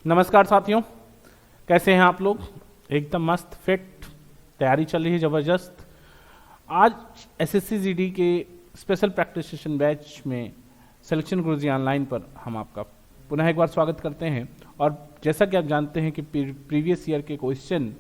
नमस्कार साथियों, कैसे हैं आप लोग। एकदम मस्त फिट, तैयारी चल रही है ज़बरदस्त। आज एसएससी जीडी के स्पेशल प्रैक्टिस सेशन बैच में सिलेक्शन गुरुजी ऑनलाइन पर हम आपका पुनः एक बार स्वागत करते हैं। और जैसा कि आप जानते हैं कि प्रीवियस ईयर के क्वेश्चन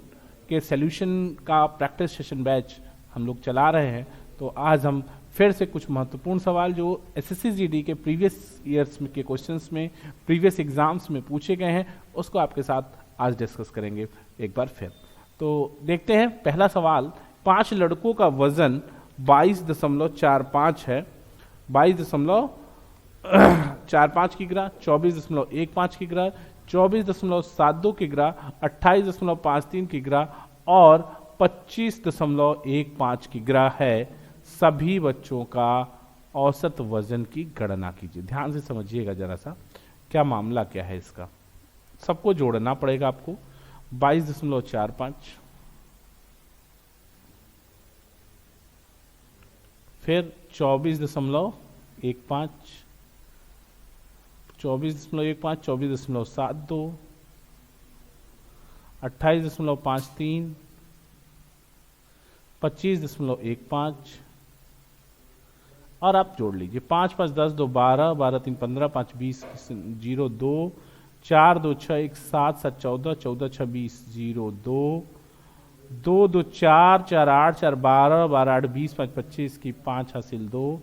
के सॉल्यूशन का प्रैक्टिस सेशन बैच हम लोग चला रहे हैं, तो आज हम फिर से कुछ महत्वपूर्ण सवाल जो एसएससी जीडी के प्रीवियस ईयर्स के क्वेश्चंस में प्रीवियस एग्जाम्स में पूछे गए हैं, उसको आपके साथ आज डिस्कस करेंगे एक बार फिर। तो देखते हैं पहला सवाल। 5 लड़कों का वजन 22.45 है। 22.45 किग्रा, 24.15 किग्रा, 24.72 किग्रा, 28.53 किग्रा और 25.15 किग्रा है। सभी बच्चों का औसत वजन की गणना कीजिए। ध्यान से समझिएगा जरा सा, क्या मामला क्या है इसका। सबको जोड़ना पड़ेगा आपको। 22.45, फिर 24.15, 24.15, 24.72, 28.53, 25.15 और आप जोड़ लीजिए। 5 5 10 2 12, 12 3 15, 5 20 0 2, 4 2 6 1 7 7 14, 14 6 20 0 2, 2 2 4 4 8 4 12, 12 8 20, 5 25 की 5 हासिल 2,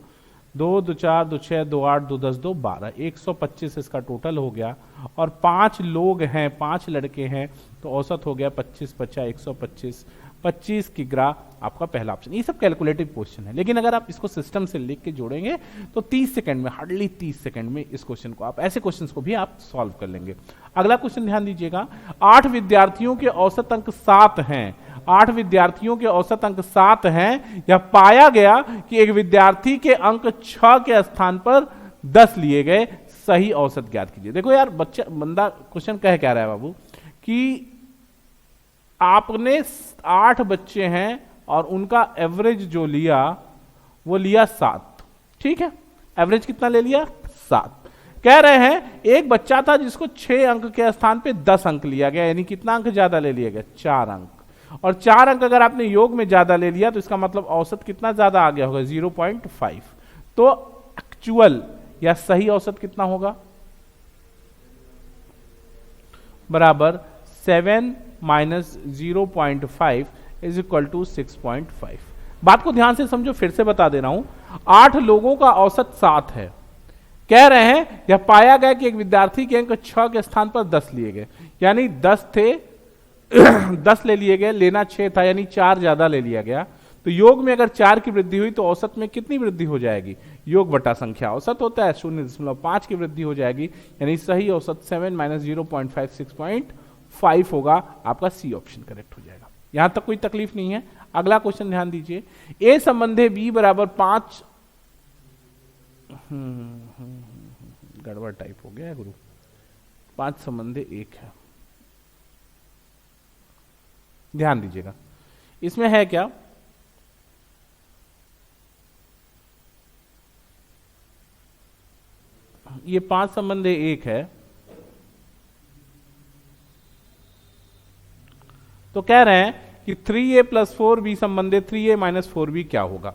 2 2 4 2 6 2 8 2 10 2 12, 125 इसका टोटल हो गया। और 5 लोग हैं, 5 लड़के हैं, तो औसत हो गया 25 50 125, 25 किग्रा आपका पहला ऑप्शन। ये सब कैलकुलेटिव क्वेश्चन है, लेकिन अगर आप इसको सिस्टम से लिख के जोड़ेंगे तो 30 सेकंड में, हार्डली 30 सेकंड में इस क्वेश्चन को आप, ऐसे क्वेश्चंस को भी आप सॉल्व कर लेंगे। अगला क्वेश्चन ध्यान दीजिएगा। 8 विद्यार्थियों के औसत अंक 7 हैं। 8 विद्यार्थियों के औसत अंक 7 हैं। यह पाया गया कि एक विद्यार्थी के अंक 6 के स्थान पर 10 लिए गए। सही औसत ज्ञात कीजिए। देखो यार, बंदा क्वेश्चन कह क्या रहा है बाबू कि आपने 8 बच्चे हैं और उनका एवरेज जो लिया वो लिया 7। ठीक है, एवरेज कितना ले लिया? 7। कह रहे हैं एक बच्चा था जिसको 6 अंक के स्थान पे 10 अंक लिया गया, यानी कितना अंक ज्यादा ले लिया गया? 4 अंक। और 4 अंक अगर आपने योग में ज्यादा ले लिया तो इसका मतलब औसत कितना ज्यादा आ गया होगा? 0.5। तो एक्चुअल या सही औसत कितना होगा? बराबर 7 माइनस 0.5 इज इक्वल टू 6.5। बात को ध्यान से समझो, फिर से बता दे रहा हूं। 8 लोगों का औसत 7 है। कह रहे हैं यह पाया गया कि एक विद्यार्थी के अंक 6 के स्थान पर 10 लिए गए, यानी 10 थे 10 ले लिए गए, लेना 6 था, यानी 4 ज्यादा ले लिया गया। तो योग में अगर 4 की वृद्धि हुई तो औसत में कितनी वृद्धि हो जाएगी? योग बटा संख्या औसत होता है, 0.5 की वृद्धि हो जाएगी, यानी सही औसत 7 माइनस 0.5 6.5 होगा। आपका सी ऑप्शन करेक्ट हो जाएगा। यहां तक कोई तकलीफ नहीं है। अगला क्वेश्चन ध्यान दीजिए। ए संबंधे बी बराबर 5, गड़बड़ टाइप हो गया है गुरु। 5 संबंधे 1 है। ध्यान दीजिएगा, इसमें है क्या? ये 5 संबंधे 1 है, तो कह रहे हैं कि 3a plus 4b संबंधे 3a minus 4b क्या होगा।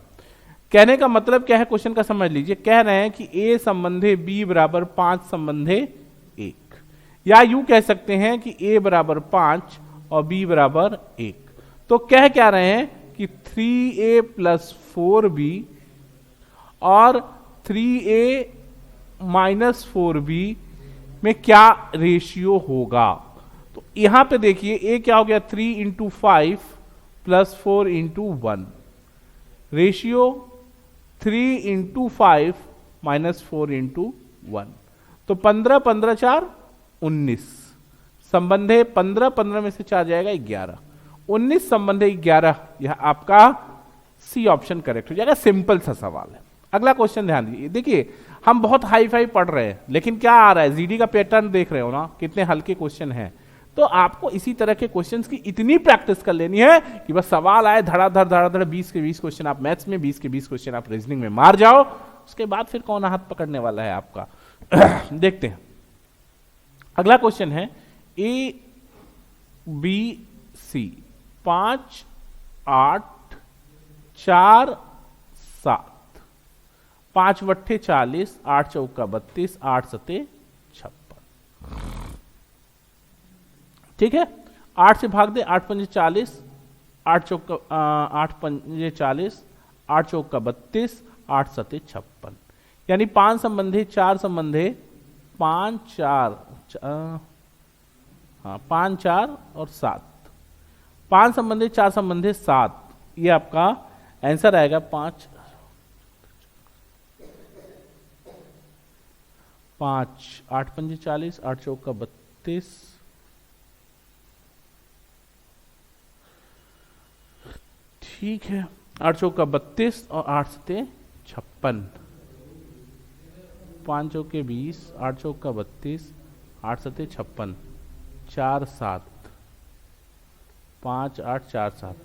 कहने का मतलब क्या है, क्वेश्चन का समझ लीजिए। कह रहे हैं कि a संबंधे b बराबर 5 संबंधे 1, या यूं कह सकते हैं कि a बराबर 5 और b बराबर 1। तो कह क्या रहे हैं कि 3a प्लस 4b और 3a माइनस 4b में क्या रेशियो होगा। तो यहां पे देखिए a क्या हो गया? 3 into 5 plus 4 into 1, ratio 3 into 5 minus 4 into 1। तो 15 15 4 19 संबंधे 15 15 में से 4 जाएगा 11, 19 संबंधे 11। यह आपका सी ऑप्शन करेक्ट हो जाएगा। सिंपल सा सवाल है। अगला क्वेश्चन ध्यान दीजिए। देखिए हम बहुत हाई फाई पढ़ रहे हैं, लेकिन क्या आ रहा है? जीडी का पैटर्न देख रहे हो ना, कितने हल्के क्वेश्चन हैं। तो आपको इसी तरह के क्वेश्चंस की इतनी प्रैक्टिस कर लेनी है कि बस सवाल आए धड़ाधड़ 20 के 20 क्वेश्चन आप मैथ्स में, 20 के 20 क्वेश्चन आप रीजनिंग में मार जाओ। उसके बाद फिर कौन हाथ पकड़ने वाला है आपका। देखते हैं अगला क्वेश्चन है, ए बी सी 5 8 4 7, 5 वट्ठे 40, 8 चौका 32, 8 सते 56। ठीक है, 8 से भाग दे, 8 पंजे 40, 8 चौका 8 पंजे 40, 8 चौका 32, 8 सते 56। यानी 5 संबंधे 4 संबंधे 5 4 5 4 और 7, 5 संबंधे 4 संबंधे 7, ये आपका आंसर आएगा 5 8 पंजे 40, 8 चौका 32, ठीक है, 8 चौका 32 और 8 सते 56, 5 चौके 20, 8 चौका 32, 8 सते 56, 4 7, 5 8 4 7,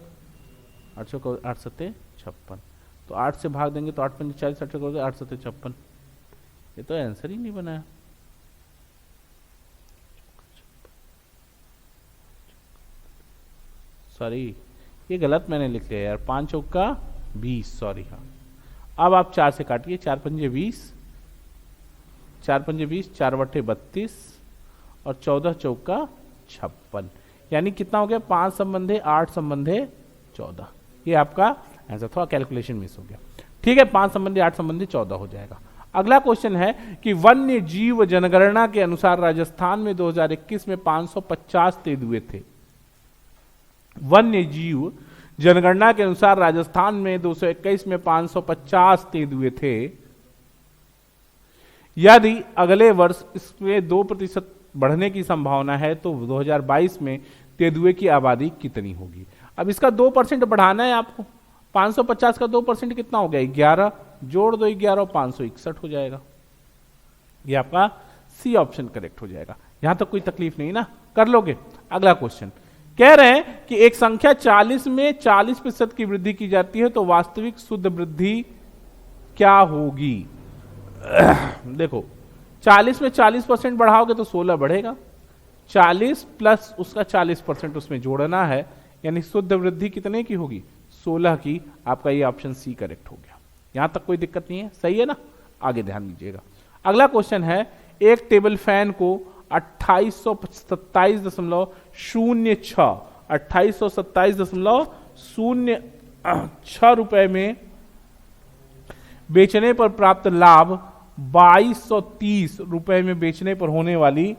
8 चौका 8 सते 56, तो 8 से भाग देंगे तो 8 पंजे 40, 8 चौका 8 सते 56, ये तो आंसर ही नहीं बनाया। सॉरी, ये गलत मैंने लिख लिया यार, 5 चौका 20, सॉरी। हाँ, अब आप 4 से काटिए, 4 पंजे 20, 4 पंजे 20, 4 वट्ठे 32 और 14 चौका 56, यानी कितना हो गया, 5 संबंधे 8 संबंधे 14, ये आपका आंसर। थोड़ा कैलकुलेशन मिस हो गया, ठीक है, 5 संबंधी 8 संबंधी 14 हो जाएगा। अगला क्वेश्चन है कि वन्य जीव जनगणना के अनुसार राजस्थान में 2021 में 550 तेंदुए थे। वन्य जीव जनगणना के अनुसार राजस्थान में 221 में 550 तेंदुए थे। यदि अगले वर्ष इसमें 2% बढ़ने की संभावना है तो 2022 में तेंदुए की आबादी कितनी होगी। अब इसका 2% बढ़ाना है आपको। 550 का 2% कितना हो गया, 11, जोड़ दो 11 और 561 हो जाएगा। ये आपका सी ऑप्शन करेक्ट हो जाएगा। यहां तक कोई तकलीफ नहीं ना, कर लोगे। अगला क्वेश्चन कह रहे हैं कि एक संख्या 40 में 40% की वृद्धि की जाती है तो वास्तविक शुद्ध वृद्धि क्या होगी। देखो, 40 में 40% बढ़ाओगे तो 16 बढ़ेगा, 40 प्लस उसका 40% उसमें जोड़ना है, यानी शुद्ध वृद्धि कितने की होगी, 16 की। आपका ये ऑप्शन सी करेक्ट हो गया। यहां तक कोई दिक्कत नहीं है, सही है ना। आगे ध्यान दीजिएगा। अगला क्वेश्चन है, एक टेबल फैन को 2827.06 रुपए में बेचने पर प्राप्त लाभ 2230 रुपए में बेचने पर होने वाली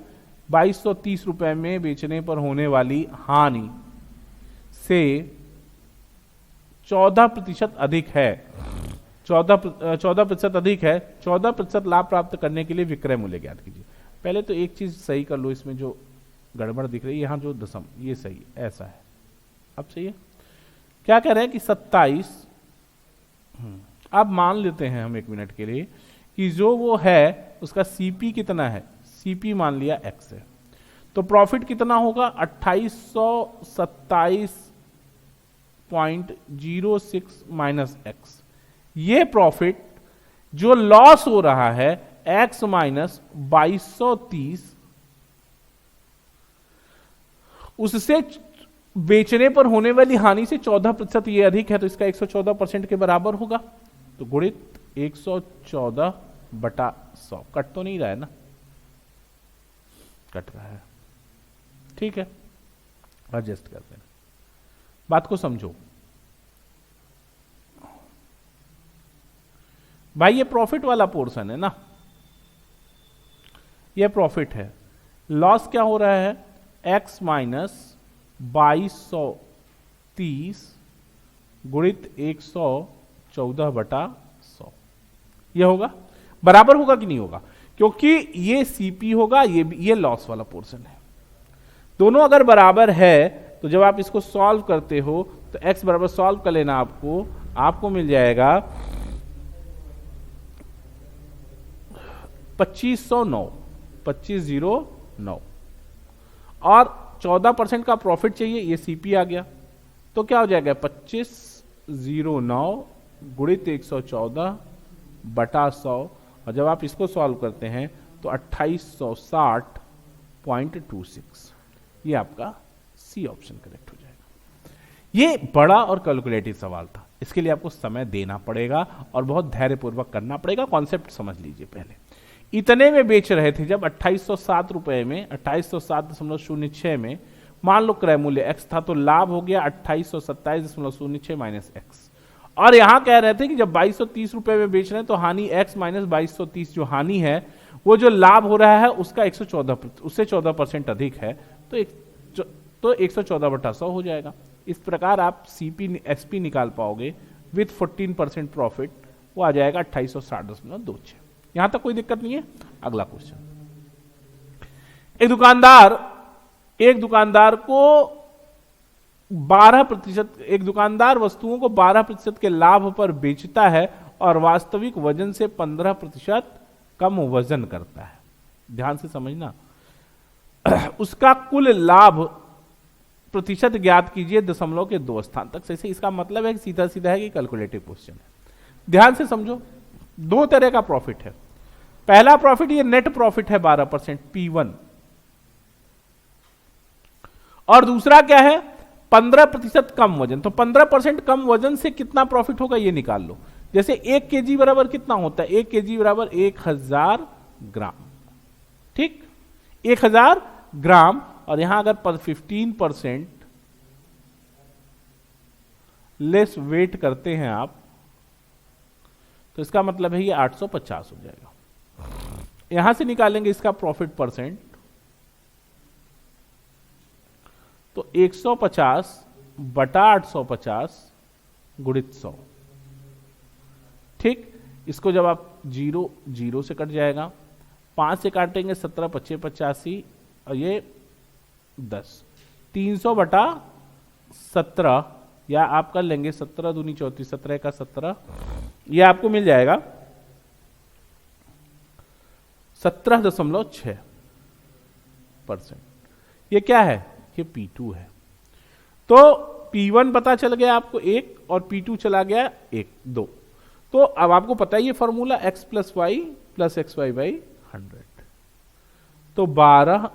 2230 रुपए में बेचने पर होने वाली हानि से 14% अधिक है। 14% अधिक है। 14% लाभ प्राप्त करने के लिए विक्रय मूल्य ज्ञात कीजिए। पहले तो एक चीज सही कर लो, इसमें जो गड़बड़ दिख रही है, यहां जो दशम, ये सही ऐसा है। अब सही है। क्या कह रहे हैं कि 27, अब मान लेते हैं हम 1 मिनट के लिए कि जो वो है उसका सीपी कितना है, सीपी मान लिया एक्स है, तो प्रॉफिट कितना होगा 2827.06 माइनस एक्स। ये प्रॉफिट जो लॉस हो रहा है x माइनस 2230, उससे बेचने पर होने वाली हानि से 14% ये अधिक है, तो इसका 114% के बराबर होगा। तो गुणित 114/100। कट तो नहीं रहा है ना, कट रहा है, ठीक है, एडजस्ट करते हैं। बात को समझो भाई, ये प्रॉफिट वाला पोर्शन है ना, ये प्रॉफिट है। लॉस क्या हो रहा है, x माइनस 2230 गुणित 114/100, ये होगा, बराबर होगा कि नहीं होगा, क्योंकि ये सीपी होगा, ये लॉस वाला पोर्शन है। दोनों अगर बराबर है तो जब आप इसको सॉल्व करते हो तो x बराबर सॉल्व कर लेना, आपको मिल जाएगा 2509 और 14% का प्रॉफिट चाहिए, ये सीपी आ गया, तो क्या हो जाएगा 2509 गुणित 114/100, और जब आप इसको सॉल्व करते हैं तो 2860.26, ये आपका सी ऑप्शन करेक्ट हो जाएगा। ये बड़ा और कैलकुलेटिव सवाल था, इसके लिए आपको समय देना पड़ेगा और बहुत धैर्यपूर्वक करना पड़ेगा। कॉन्सेप्ट समझ लीजिए। पहले इतने में बेच रहे थे जब 2807 रुपए में, 2807.06 में मान लो क्रय मूल्य x था, तो लाभ हो गया 2827.06 माइनस एक्स। और यहां कह रहे थे कि जब 2230 रुपए में बेच रहे हैं तो हानि x माइनस 2230 जो हानि है वो जो लाभ हो रहा है उसका 114 उससे 14% अधिक है, तो 114/100 हो जाएगा। इस प्रकार आप सीपी एसपी निकाल पाओगे विथ 14% प्रॉफिट, वो आ जाएगा 2860.26। यहां तक कोई दिक्कत नहीं है। अगला क्वेश्चन, एक दुकानदार को 12%, एक दुकानदार वस्तुओं को 12% के लाभ पर बेचता है और वास्तविक वजन से 15% कम वजन करता है। ध्यान से समझना। उसका कुल लाभ प्रतिशत ज्ञात कीजिए दशमलव के 2 स्थान तक। जैसे इसका मतलब है कि सीधा सीधा है कि कैलकुलेटिव क्वेश्चन है। ध्यान से समझो। दो तरह का प्रॉफिट है। पहला प्रॉफिट ये नेट प्रॉफिट है 12% P1, और दूसरा क्या है 15% कम वजन। तो 15% कम वजन से कितना प्रॉफिट होगा ये निकाल लो। जैसे 1 kg बराबर कितना होता है, 1 kg बराबर 1000 ग्राम। ठीक, 1000 ग्राम, और यहां अगर 15% लेस वेट करते हैं आप, तो इसका मतलब है ये 850 हो जाएगा। यहां से निकालेंगे इसका प्रॉफिट परसेंट, तो 150 बटा 850 गुणित 100। ठीक, इसको जब आप 0 से कट जाएगा, 5 से काटेंगे 17 25 85, और ये 10, 300 बटा 17, या आप कर लेंगे 17 दूनी 34, 17 का 17, ये आपको मिल जाएगा 17.6%। ये क्या है, ये P2 है। तो P1 पता चल गया आपको 1, और P2 चला गया 1 2। तो अब आपको पता है ये formula x plus y plus x y by 100। तो 12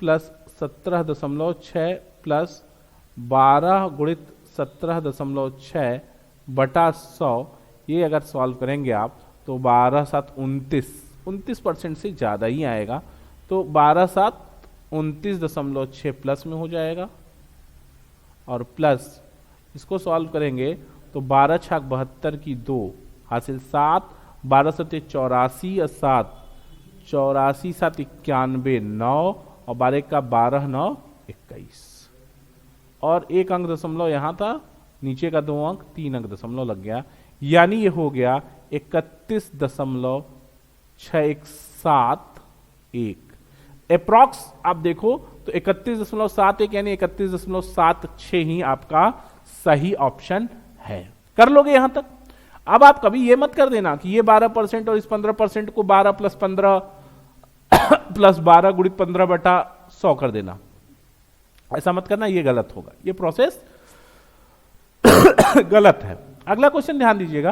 प्लस 17.6 प्लस 12 गुणित 17.6 बटा 100, ये अगर सॉल्व करेंगे आप तो 12 7 29% से ज़्यादा ही आएगा। तो 12 7 29.6 प्लस में हो जाएगा, और प्लस इसको सॉल्व करेंगे तो 12 छाक 72 की 2 हासिल 7, 12 सत्ते 84 और 7 84 7 91 9, और 12 का 12 9 21, और एक अंक दशमलव यहां था, नीचे का 2 अंक 3 अंक दशमलव लग गया, यानी ये हो गया 31.617। अप्रॉक्स आप देखो तो 31.71 यानी 31.76 ही आपका सही ऑप्शन है। कर लोगे यहां तक। अब आप कभी ये मत कर देना कि ये 12% और इस 15% को 12 प्लस 15 प्लस 12 गुणित 15 बटा 100 कर देना। ऐसा मत करना, ये गलत होगा, ये प्रोसेस गलत है। अगला क्वेश्चन ध्यान दीजिएगा।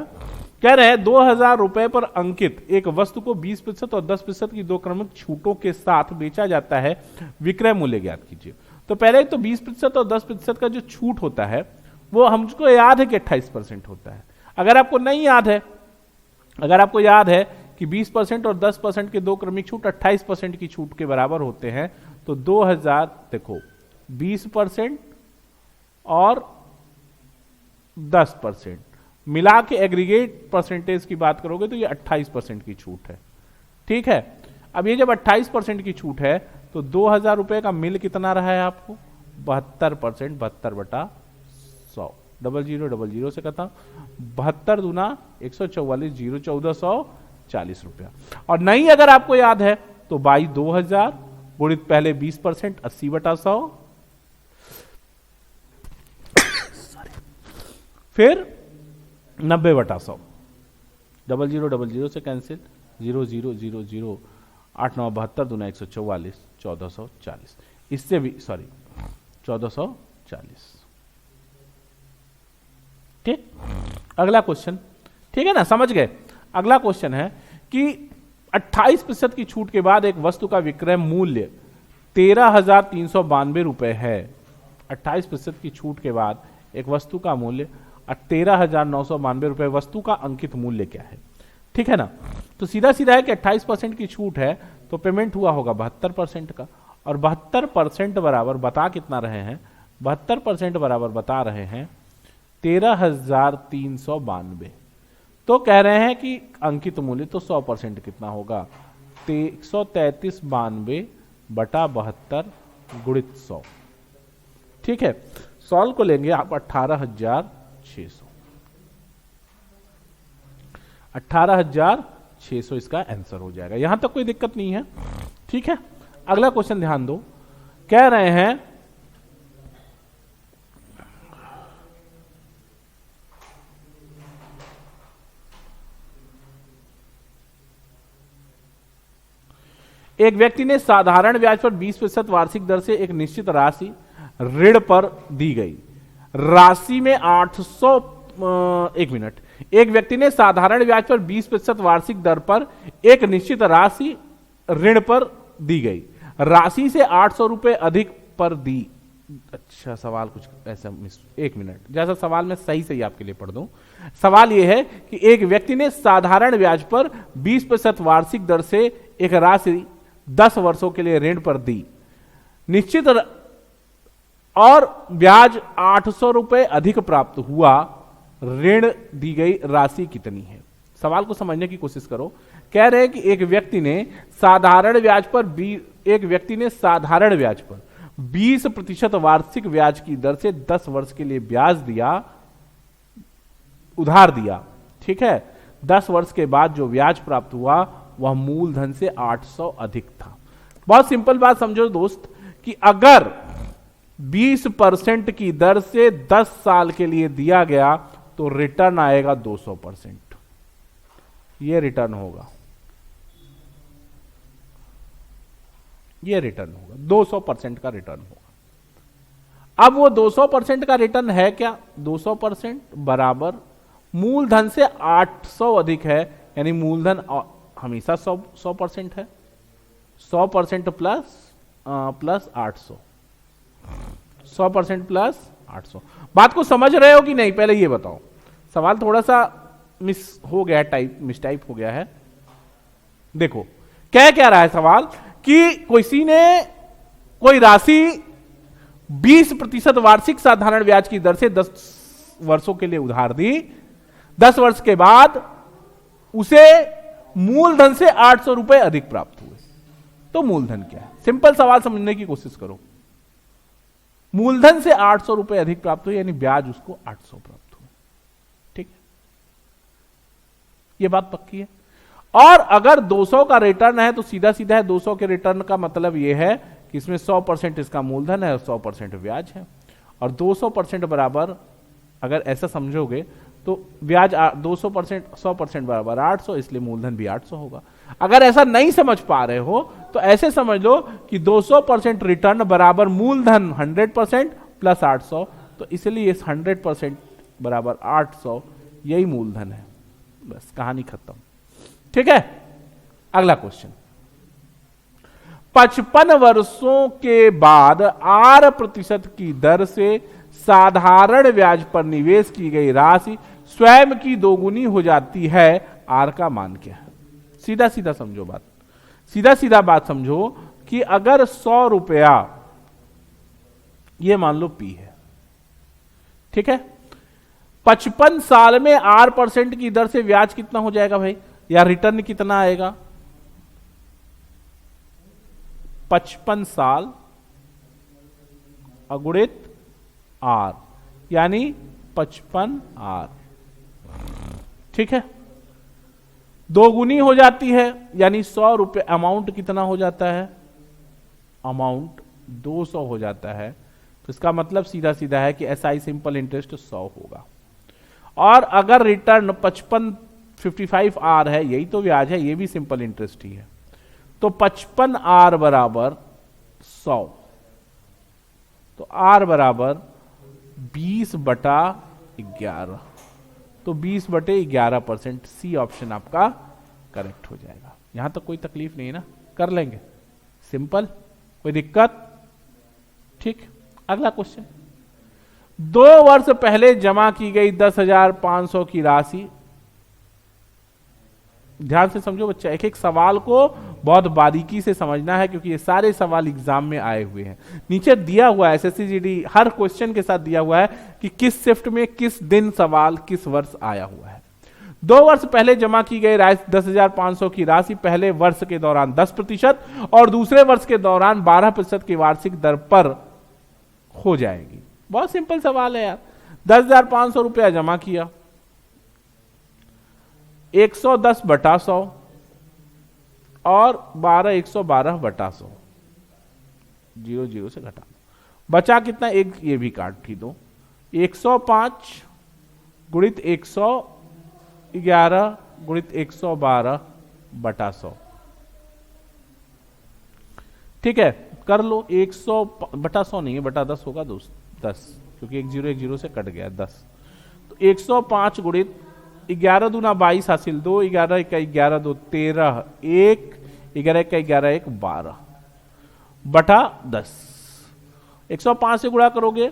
कह रहे हैं 2000 रुपए पर अंकित एक वस्तु को 20% और 10% की 2 क्रमिक छूटों के साथ बेचा जाता है, विक्रय मूल्य ज्ञात कीजिए। तो पहले तो 20% और 10% का जो छूट होता है वो हमको याद है कि 28% होता है। अगर आपको नहीं याद है, अगर आपको याद है कि 20% और 10% के 2 क्रमिक छूट 28% की छूट के बराबर होते हैं, तो 2000 देखो 20% और 10% मिला के एग्रीगेट परसेंटेज की बात करोगे तो ये 28% की छूट है। ठीक है, अब ये जब 28% की छूट है तो 2000 रुपए का मिल कितना रहा है आपको 72%, 72 बटा 100, 0000 से कहता 72 दूना 144, 0 1440 रुपया। और नहीं अगर आपको याद है तो बाई 2000 गुणित पहले 20% 80 बटा 100, फिर 90 बटा 100, 0000 से कैंसिल, 0000 8 9 72 दूना 144, 1440, इससे भी सॉरी 1440। ठीक, अगला क्वेश्चन, ठीक है ना, समझ गए। अगला क्वेश्चन है कि 28% की छूट के बाद एक वस्तु का विक्रय मूल्य 13,392 रुपए है। 28% की छूट के बाद एक वस्तु का मूल्य 13,992 रुपए वस्तु का अंकित मूल्य क्या है? ठीक है ना। तो सीधा सीधा है कि 28% की छूट है तो पेमेंट हुआ होगा 72% का, और 72% बराबर बता कितना रहे हैं? 72% बराबर बता रहे हैं 13,392। तो कह रहे हैं कि अंकित मूल्य तो 100% कितना होगा? 133.92 बटा 72 गुणित 100। ठीक है, सॉल्व को लेंगे आप 18,600। 18,600 इसका आंसर हो जाएगा। यहां तक कोई दिक्कत नहीं है। ठीक है, अगला क्वेश्चन ध्यान दो। कह रहे हैं एक व्यक्ति ने साधारण ब्याज पर 20% वार्षिक दर से एक निश्चित राशि ऋण पर दी गई। राशि में 800 एक मिनट। एक व्यक्ति ने साधारण ब्याज पर 20% वार्षिक दर पर एक निश्चित राशि ऋण पर दी गई। राशि से 800 रुपए अधिक पर दी। अच्छा, सवाल कुछ ऐसा एक मिनट, जैसा सवाल मैं सही सही आपके लिए पढ़ दूं। सवाल यह है कि एक व्यक्ति ने साधारण ब्याज पर 20% वार्षिक दर से एक राशि 10 वर्षों के लिए ऋण पर दी। निश्चित और ब्याज 800 रुपए अधिक प्राप्त हुआ। ऋण दी गई राशि कितनी है? सवाल को समझने की कोशिश करो। कह रहे हैं कि एक व्यक्ति ने साधारण ब्याज पर 20% वार्षिक ब्याज की दर से 10 वर्ष के लिए ब्याज दिया, उधार दिया। ठीक है, 10 वर्ष के बाद जो ब्याज प्राप्त हुआ वह मूलधन से 800 अधिक था। बहुत सिंपल बात समझो दोस्त कि अगर 20% की दर से 10 साल के लिए दिया गया तो रिटर्न आएगा 200%। यह रिटर्न होगा, यह रिटर्न होगा 200% का रिटर्न होगा। अब वो 200% का रिटर्न है क्या? 200% बराबर मूलधन से 800 अधिक है, यानी मूलधन हमेशा 100% है। 100% प्लस 800, 100% प्लस 800। बात को समझ रहे हो कि नहीं? पहले ये बताओ। सवाल थोड़ा सा मिस हो गया है, मिसटाइप हो गया है। देखो कह क्या रहा है सवाल कि किसी ने कोई राशि 20% वार्षिक साधारण ब्याज की दर से 10 वर्षों के लिए उधार दी। 10 वर्ष के बाद उसे मूलधन से 800 रुपए अधिक प्राप्त हुए। तो मूलधन क्या है? सिंपल सवाल समझने की कोशिश करो। मूलधन से 800 रुपए अधिक प्राप्त हुए, यानी ब्याज उसको 800 प्राप्त हुए। ठीक है, यह बात पक्की है। और अगर 200 का रिटर्न है तो सीधा सीधा है 200 के रिटर्न का मतलब यह है कि इसमें 100% इसका मूलधन है और 100% ब्याज है। और 200% बराबर अगर ऐसा समझोगे तो ब्याज 200% 100% बराबर 800, इसलिए मूलधन भी 800 होगा। अगर ऐसा नहीं समझ पा रहे हो तो ऐसे समझ लो कि 200% रिटर्न बराबर मूलधन 100% प्लस 800, तो इसलिए इस 100% बराबर 800 यही मूलधन है। बस कहानी खत्म। ठीक है, अगला क्वेश्चन। 55 वर्षों के बाद 8% की दर से साधारण ब्याज पर निवेश की गई राशि स्वयं की दोगुनी हो जाती है। आर का मान क्या है? सीधा सीधा समझो बात, सीधा सीधा बात समझो कि अगर 100 रुपया, ये मान लो पी है, ठीक है, 55 साल में 8% की दर से ब्याज कितना हो जाएगा भाई, या रिटर्न कितना आएगा? 55 साल अगुणित आर, यानी 55 आर। ठीक है, दोगुनी हो जाती है, यानी 100 रुपए। अमाउंट कितना हो जाता है? अमाउंट 200 हो जाता है। तो इसका मतलब सीधा सीधा है कि एसआई सिंपल इंटरेस्ट 100 होगा। और अगर रिटर्न 55 आर है, यही तो ब्याज है, ये भी सिंपल इंटरेस्ट ही है, तो 55 आर बराबर 100, तो आर बराबर 20/11, तो 20/11%। सी ऑप्शन आपका करेक्ट हो जाएगा। यहां तक कोई तकलीफ नहीं है ना? कर लेंगे, सिंपल। कोई दिक्कत? ठीक। अगला क्वेश्चन, 2 वर्ष पहले जमा की गई 10,500 की राशि, ध्यान से समझो बच्चा, एक एक सवाल को बहुत बारीकी से समझना है क्योंकि ये सारे सवाल एग्जाम में आए हुए हैं। नीचे दिया हुआ है एसएससी जीडी हर क्वेश्चन के साथ दिया हुआ है कि किस शिफ्ट में किस दिन सवाल किस वर्ष आया हुआ है। 2 वर्ष पहले जमा की गई 10,500 की राशि पहले वर्ष के दौरान 10% और दूसरे वर्ष के दौरान 12% की वार्षिक दर पर हो जाएगी। बहुत सिंपल सवाल है यार। 10,500 रुपया जमा किया, 110/100 और 112/100, 0 से घटा, बचा कितना? एक ये भी काट ही दो, 105 गुणित 111 गुणित 112/100। ठीक है, कर लो। 100/100 नहीं है, बटा 10 होगा, 10 क्योंकि 1 0 से कट गया 10। तो 105 गुणित 11 दूना 22 हासिल 2, 11 1 11 2 13, 1 11 1 11 1 12 बटा 10। 105 से गुणा करोगे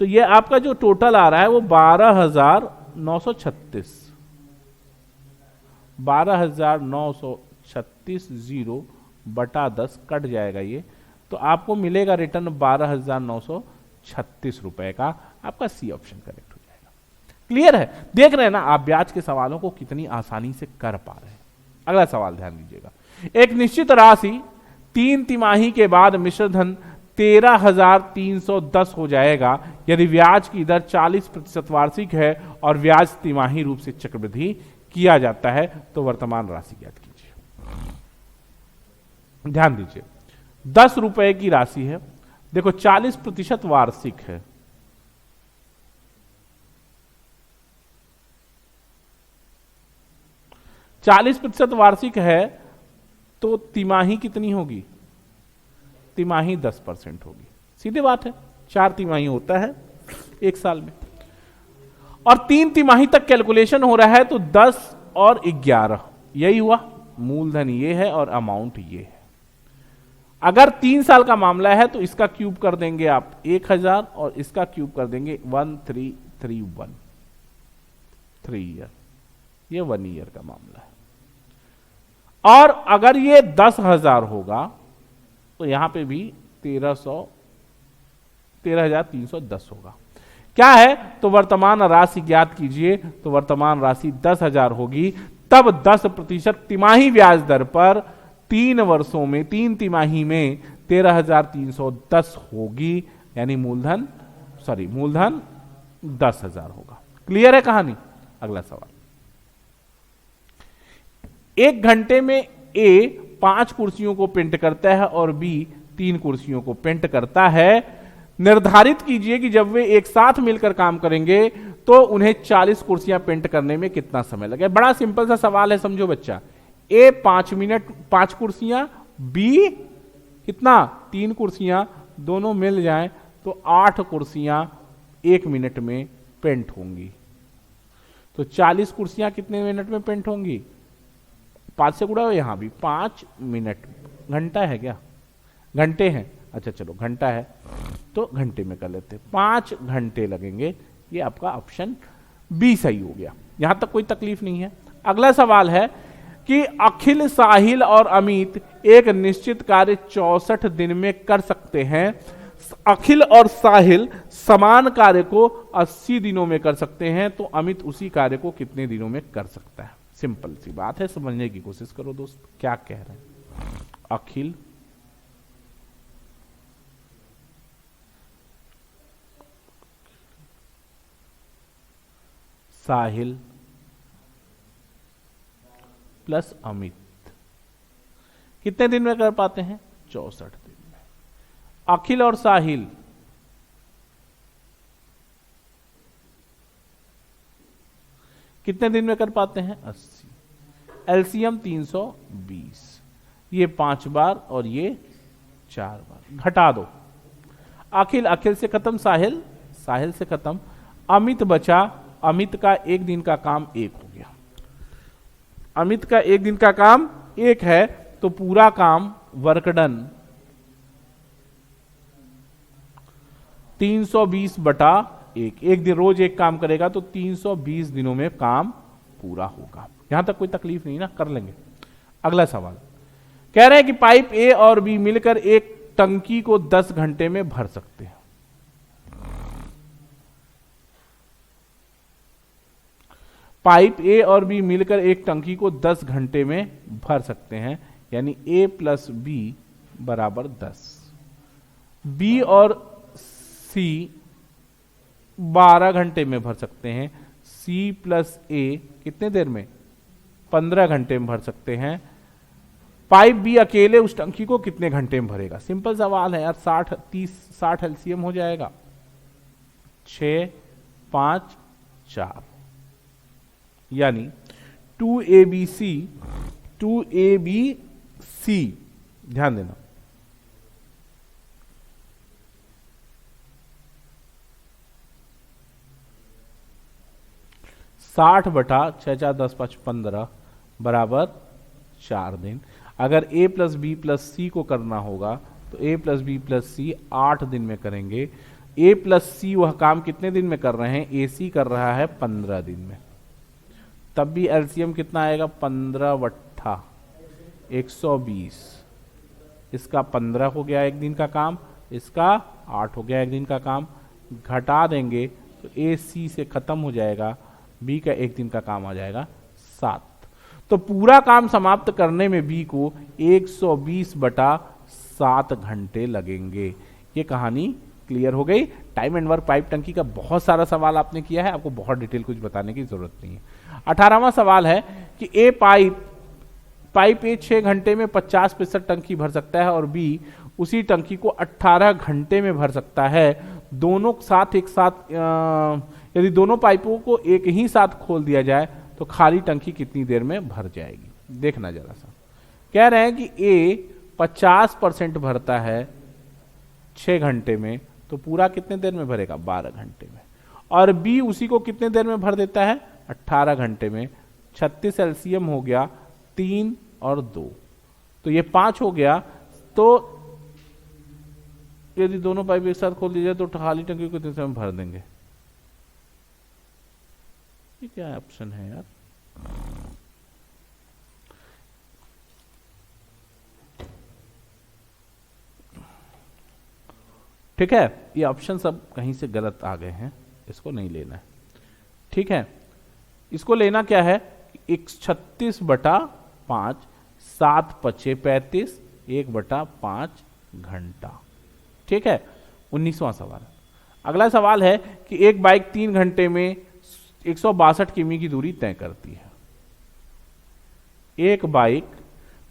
तो ये आपका जो टोटल आ रहा है वो 12,936, 12,936 0 बटा 10 कट जाएगा ये, तो आपको मिलेगा रिटर्न 12,936 रुपए का। आपका सी ऑप्शन करेक्ट हो जाएगा। क्लियर है? देख रहे हैं ना आप ब्याज के सवालों को कितनी आसानी से कर पा रहे हैं। अगला सवाल ध्यान दीजिएगा, एक निश्चित राशि 3 तिमाही के बाद मिश्र धन 13,310 हो जाएगा यदि ब्याज की दर 40% वार्षिक है और ब्याज तिमाही रूप से चक्रवृद्धि किया जाता है तो वर्तमान राशि ज्ञात कीजिए। ध्यान दीजिए, 10 रुपए की राशि है, देखो 40% वार्षिक है, वार्षिक है तो तिमाही कितनी होगी? तिमाही 10% होगी। सीधी बात है, 4 तिमाही होता है एक साल में और 3 तिमाही तक कैलकुलेशन हो रहा है तो 10 और 11 यही हुआ, मूलधन ये है और अमाउंट ये है। अगर 3 साल का मामला है तो इसका क्यूब कर देंगे आप 1000 और इसका क्यूब कर देंगे 1331, 3 ईयर, ये 1 ईयर का मामला है। और अगर ये 10,000 होगा तो यहां पे भी 13,310 होगा। क्या है? तो वर्तमान राशि ज्ञात कीजिए, तो वर्तमान राशि 10,000 होगी, तब 10% तिमाही ब्याज दर पर 3 वर्षों में 3 तिमाही में 13,310 होगी, यानी मूलधन 10,000 होगा। क्लियर है कहानी? अगला सवाल, 1 घंटे में ए 5 कुर्सियों को पेंट करता है और बी 3 कुर्सियों को पेंट करता है। निर्धारित कीजिए कि जब वे एक साथ मिलकर काम करेंगे तो उन्हें 40 कुर्सियां पेंट करने में कितना समय लगे। बड़ा सिंपल सा सवाल है, समझो बच्चा। ए 5 मिनट 5 कुर्सियां, बी कितना 3 कुर्सियां, दोनों मिल जाएं तो 8 कुर्सियां 1 मिनट में पेंट होंगी। तो 40 कुर्सियां कितने मिनट में पेंट होंगी? 5 से गुणा हो, यहां भी 5 मिनट। घंटा है क्या? घंटे हैं, अच्छा चलो घंटा है तो घंटे में कर लेते, 5 घंटे लगेंगे। ये आपका ऑप्शन बी सही हो गया, यहां तक कोई तकलीफ नहीं है। अगला सवाल है कि अखिल, साहिल और अमित एक निश्चित कार्य 64 दिन में कर सकते हैं। अखिल और साहिल समान कार्य को 80 दिनों में कर सकते हैं, तो अमित उसी कार्य को कितने दिनों में कर सकता है? सिंपल सी बात है, समझने की कोशिश करो दोस्त, क्या कह रहे हैं। अखिल, साहिल प्लस अमित कितने दिन में कर पाते हैं? 64 दिन में। अखिल और साहिल कितने दिन में कर पाते हैं? 80। एलसीएम 320, ये 5 बार और ये 4 बार। घटा दो, अखिल अखिल से खत्म, साहिल साहिल से खत्म, अमित बचा। अमित का 1 दिन का काम 1 हो गया। अमित का 1 दिन का काम 1 है तो पूरा काम वर्क डन 320 बटा 1, एक दिन रोज एक काम करेगा तो 320 दिनों में काम पूरा होगा। यहां तक कोई तकलीफ नहीं ना, कर लेंगे। अगला सवाल कह रहे हैं कि पाइप ए और बी मिलकर एक टंकी को 10 घंटे में भर सकते हैं। पाइप ए और बी मिलकर एक टंकी को 10 घंटे में भर सकते हैं, यानी ए प्लस बी बराबर 10। बी और सी 12 घंटे में भर सकते हैं। सी प्लस ए कितने देर में? 15 घंटे में भर सकते हैं। पाइप बी अकेले उस टंकी को कितने घंटे में भरेगा? सिंपल सवाल है यार, 60 एलसीएम हो जाएगा। 6 5 4 यानी 2ABC ध्यान देना, 60 बटा 6 4 10 5 15 बराबर 4 दिन। अगर a प्लस बी प्लस सी को करना होगा तो a प्लस बी प्लस सी 8 दिन में करेंगे। a प्लस सी वह काम कितने दिन में कर रहे हैं? ए सी कर रहा है 15 दिन में। तब भी एलसीएम कितना आएगा? 15 वट्ठा 120। इसका 15 हो गया एक दिन का काम, इसका 8 हो गया एक दिन का काम। घटा देंगे तो ए सी से खत्म हो जाएगा, बी का एक दिन का काम आ जाएगा 7। तो पूरा काम समाप्त करने में बी को 120 बटा 7 घंटे लगेंगे। ये कहानी क्लियर हो गई। टाइम एंड वर्क पाइप टंकी का बहुत सारा सवाल आपने किया है, आपको बहुत डिटेल कुछ बताने की जरूरत नहीं है। 18वां सवाल है कि ए पाइप ए 6 घंटे में 50% टंकी भर सकता है और बी उसी टंकी को 18 घंटे में भर सकता है। दोनों साथ एक साथ यदि दोनों पाइपों को एक ही साथ खोल दिया जाए तो खाली टंकी कितनी देर में भर जाएगी? देखना जरा सा। कह रहे हैं कि ए 50% भरता है 6 घंटे में, तो पूरा कितने देर में भरेगा? 12 घंटे में। और बी उसी को कितने देर में भर देता है? 18 घंटे में। 36 एलसीएम हो गया 3 और 2, तो ये 5 हो गया। तो यदि दोनों पाइप एक साथ खोल दिया जाए तो खाली टंकी को कितने समय में भर देंगे? ये क्या ऑप्शन है यार? ठीक है, ये ऑप्शन सब कहीं से गलत आ गए हैं, इसको नहीं लेना है। ठीक है, इसको लेना क्या है? 36 बटा 5, 7 पचे 35, 1 बटा 5 घंटा। ठीक है, 19वां सवाल। अगला सवाल है कि एक बाइक 3 घंटे में 162 किमी की दूरी तय करती है। एक बाइक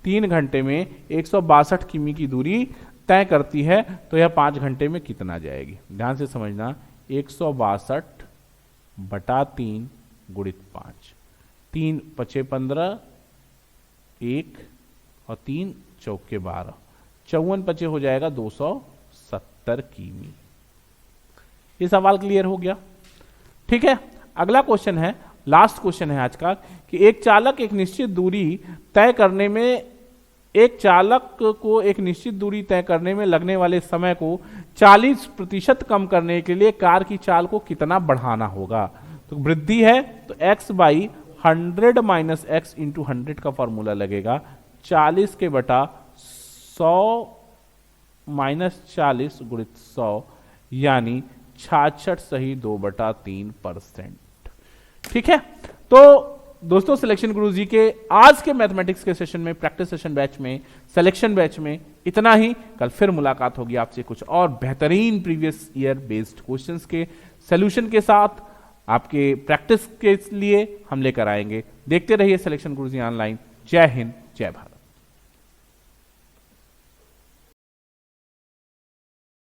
3 घंटे में 162 किमी की दूरी तय करती है, तो यह 5 घंटे में कितना जाएगी? ध्यान से समझना, 162 बटा 3 गुणित 5, 3 पचे 15, 1 और 3 चौके 12, 54 पचे हो जाएगा 270 किमी। ये सवाल क्लियर हो गया? ठीक है, अगला क्वेश्चन है, लास्ट क्वेश्चन है आज का, कि एक चालक को एक निश्चित दूरी तय करने में लगने वाले समय को 40% कम करने के लिए कार की चाल को कितना बढ़ाना होगा? तो वृद्धि है तो x by 100 minus x into 100 का फॉर्मूला लगेगा। 40 के बटा 100 माइनस 40 गुणित 100 यानी 66 सही 2/3%। ठीक है, तो दोस्तों सिलेक्शन गुरुजी के आज के मैथमेटिक्स के सेशन में, प्रैक्टिस सेशन बैच में, सिलेक्शन बैच में इतना ही। कल फिर मुलाकात होगी आपसे कुछ और बेहतरीन प्रीवियस ईयर बेस्ड क्वेश्चंस के सॉल्यूशन के साथ आपके प्रैक्टिस के लिए हम लेकर आएंगे। देखते रहिए सिलेक्शन गुरुजी ऑनलाइन। जय हिंद, जय भारत।